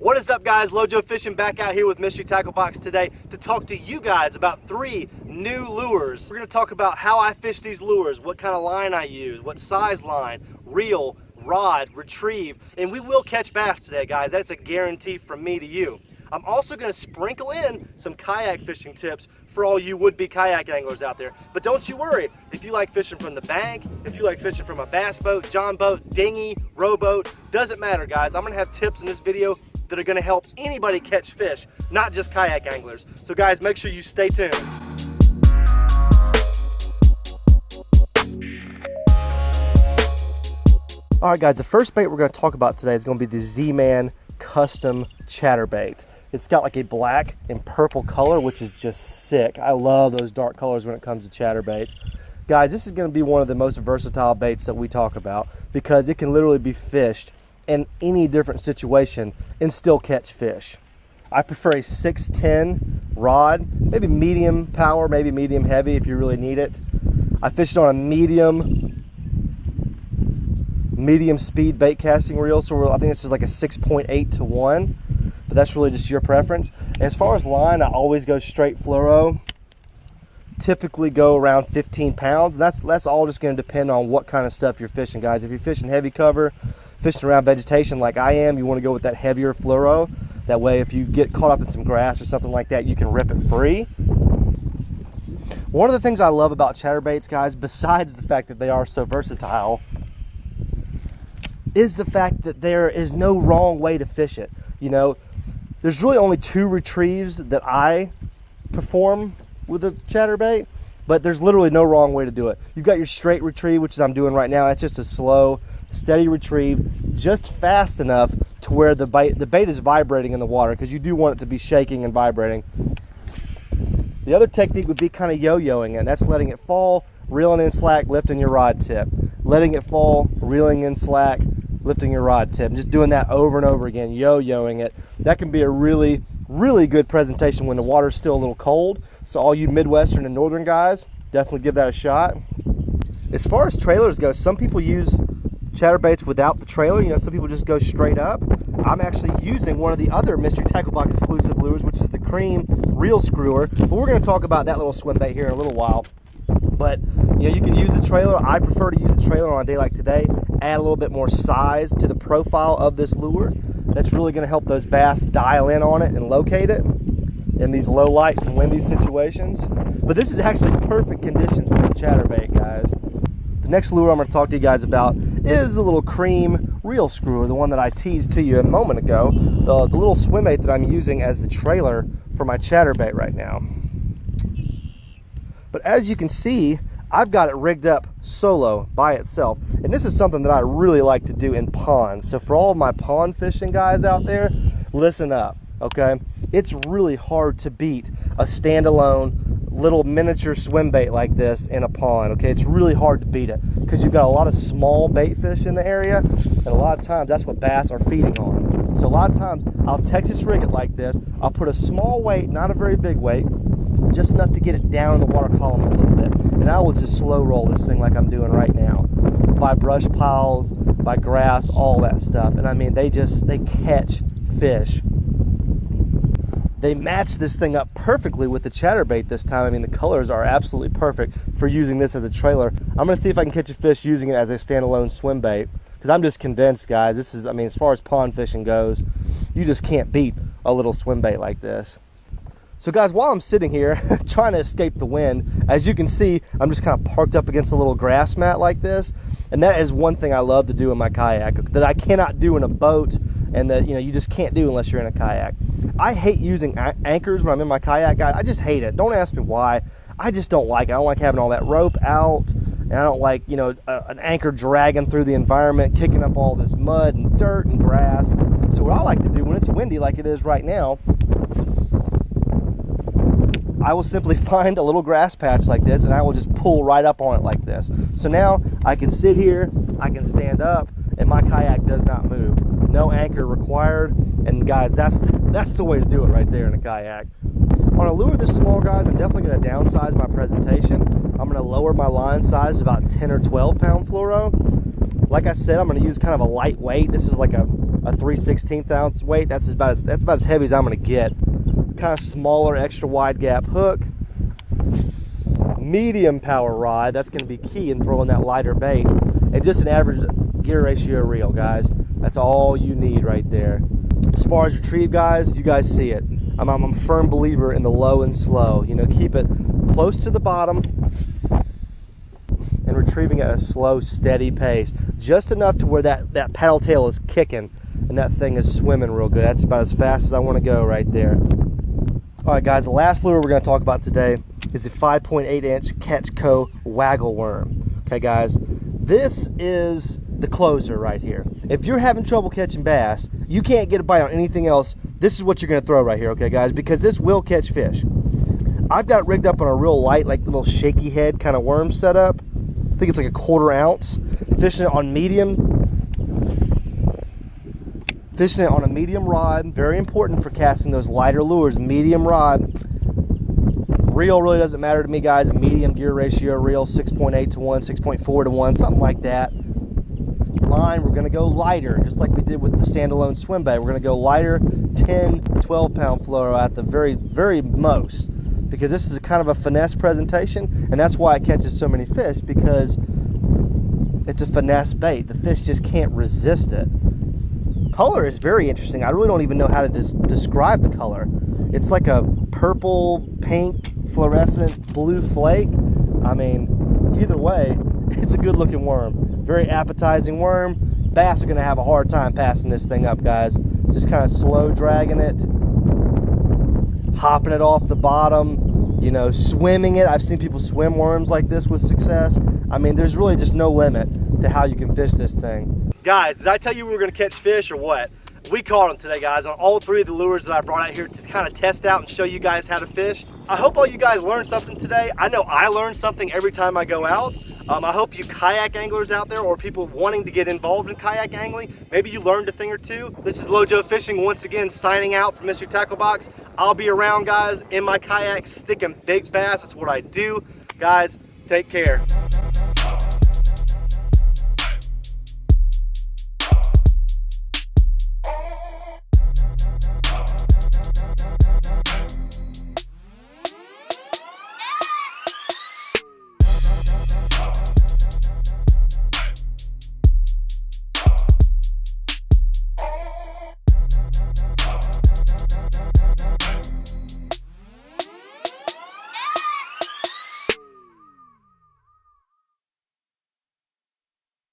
What is up, guys? Lojo Fishing back out here with Mystery Tackle Box today to talk to you guys about 3 new lures. We're going to talk about how I fish these lures, what kind of line I use, what size line, reel, rod, retrieve, and we will catch bass today, guys. That's a guarantee from me to you. I'm also going to sprinkle in some kayak fishing tips for all you would-be kayak anglers out there. But don't you worry, if you like fishing from the bank, if you like fishing from a bass boat, john boat, dinghy, rowboat, doesn't matter, guys. I'm going to have tips in this video that are going to help anybody catch fish, not just kayak anglers. So guys, make sure you stay tuned. All right, guys, the first bait we're going to talk about today is going to be the ZMan custom chatterbait. It's got like a black and purple color, which is just sick. I love those dark colors when it comes to chatterbaits. Guys, this is going to be one of the most versatile baits that we talk about because it can literally be fished in any different situation and still catch fish. I prefer a 610 rod, maybe medium power, maybe medium heavy if you really need it. I fished on a medium speed bait casting reel, so I think it's just like a 6.8 to 1, but that's really just your preference. And as far as line, I always go straight fluoro. Typically go around 15 pounds. That's all just going to depend on what kind of stuff you're fishing, guys. If you're fishing heavy cover, fishing around vegetation like I am, you want to go with that heavier fluoro. That way if you get caught up in some grass or something like that, you can rip it free. One of the things I love about chatterbaits, guys, besides the fact that they are so versatile, is the fact that there is no wrong way to fish it. You know, there's really only 2 retrieves that I perform with a chatterbait, but there's literally no wrong way to do it. You've got your straight retrieve, which is I'm doing right now. That's just a slow, steady retrieve, just fast enough to where the bait is vibrating in the water, because you do want it to be shaking and vibrating. The other technique would be kind of yo-yoing it, and that's letting it fall, reeling in slack, lifting your rod tip. Letting it fall, reeling in slack, lifting your rod tip. And just doing that over and over again, yo-yoing it. That can be a really, really good presentation when the water's still a little cold. So all you Midwestern and Northern guys, definitely give that a shot. As far as trailers go, some people use chatterbaits without the trailer. You know, some people just go straight up. I'm actually using one of the other Mystery Tackle Box exclusive lures, which is the cream reel screwer. But we're going to talk about that little swim bait here in a little while. But you know, you can use a trailer. I prefer to use a trailer on a day like today. Add a little bit more size to the profile of this lure. That's really going to help those bass dial in on it and locate it in these low light and windy situations. But this is actually perfect conditions for the chatterbait, guys. The next lure I'm going to talk to you guys about is a little cream reel screwer, the one that I teased to you a moment ago, the little Swimbait that I'm using as the trailer for my chatterbait right now. But as you can see, I've got it rigged up solo by itself. And this is something that I really like to do in ponds. So for all of my pond fishing guys out there, listen up, okay? It's really hard to beat a standalone little miniature swim bait like this in a pond, okay? It's really hard to beat it because you've got a lot of small bait fish in the area, and a lot of times that's what bass are feeding on. So a lot of times I'll Texas rig it like this. I'll put a small weight, not a very big weight, just enough to get it down in the water column a little bit, and I will just slow roll this thing like I'm doing right now, by brush piles, by grass, all that stuff. And I mean, they catch fish. They match this thing up perfectly with the chatterbait this time. I mean, the colors are absolutely perfect for using this as a trailer. I'm gonna see if I can catch a fish using it as a standalone swim bait, because I'm just convinced, guys, this is, I mean, as far as pond fishing goes, you just can't beat a little swim bait like this. So guys, while I'm sitting here trying to escape the wind, as you can see, I'm just kind of parked up against a little grass mat like this. And that is one thing I love to do in my kayak that I cannot do in a boat, and that, you know, you just can't do unless you're in a kayak. I hate using anchors when I'm in my kayak, guys. I just hate it. Don't ask me why. I just don't like it. I don't like having all that rope out, and I don't like, you know, an anchor dragging through the environment, kicking up all this mud and dirt and grass. So what I like to do when it's windy like it is right now, I will simply find a little grass patch like this, and I will just pull right up on it like this. So now I can sit here, I can stand up, and my kayak does not move. No anchor required. And guys, that's the way to do it right there in a kayak. On a lure this small, guys, I'm definitely going to downsize my presentation. I'm going to lower my line size to about 10 or 12 pound fluoro. Like I said, I'm going to use kind of a lightweight. This is like a a 3/16 ounce weight. That's about as heavy as I'm gonna get. Kind of smaller, extra wide gap hook. Medium power rod, that's gonna be key in throwing that lighter bait. And just an average gear ratio reel, guys. That's all you need right there. As far as retrieve, guys, you guys see it. I'm a firm believer in the low and slow. You know, keep it close to the bottom and retrieving at a slow, steady pace. Just enough to where that paddle tail is kicking and that thing is swimming real good. That's about as fast as I want to go right there. All right, guys, the last lure we're going to talk about today is the 5.8 inch Catch Co. Waggle Worm. Okay, guys, this is the closer right here. If you're having trouble catching bass, you can't get a bite on anything else, this is what you're going to throw right here, okay, guys, because this will catch fish. I've got it rigged up on a real light, like little shaky head kind of worm setup. I think it's like a 1/4 ounce. Fishing it on a medium rod. Very important for casting those lighter lures. Medium rod. Reel really doesn't matter to me, guys. Medium gear ratio reel, 6.8 to 1, 6.4 to 1, something like that. Line, we're gonna go lighter, just like we did with the standalone Swimbait. We're gonna go lighter, 10, 12 pound fluoro at the very, very most, because this is a kind of a finesse presentation, and that's why it catches so many fish, because it's a finesse bait. The fish just can't resist it. Color is very interesting. I really don't even know how to describe the color. It's like a purple, pink, fluorescent blue flake. I mean, either way, it's a good looking worm. Very appetizing worm. Bass are gonna have a hard time passing this thing up, guys. Just kind of slow dragging it, hopping it off the bottom, you know, swimming it. I've seen people swim worms like this with success. I mean, there's really just no limit to how you can fish this thing. Guys, did I tell you we were gonna catch fish or what? We caught them today, guys, on all 3 of the lures that I brought out here to kind of test out and show you guys how to fish. I hope all you guys learned something today. I know I learned something every time I go out. I hope you kayak anglers out there, or people wanting to get involved in kayak angling, maybe you learned a thing or two. This is Lojo Fishing once again signing out from Mystery Tackle Box. I'll be around, guys, in my kayak, sticking big bass. That's what I do. Guys, take care.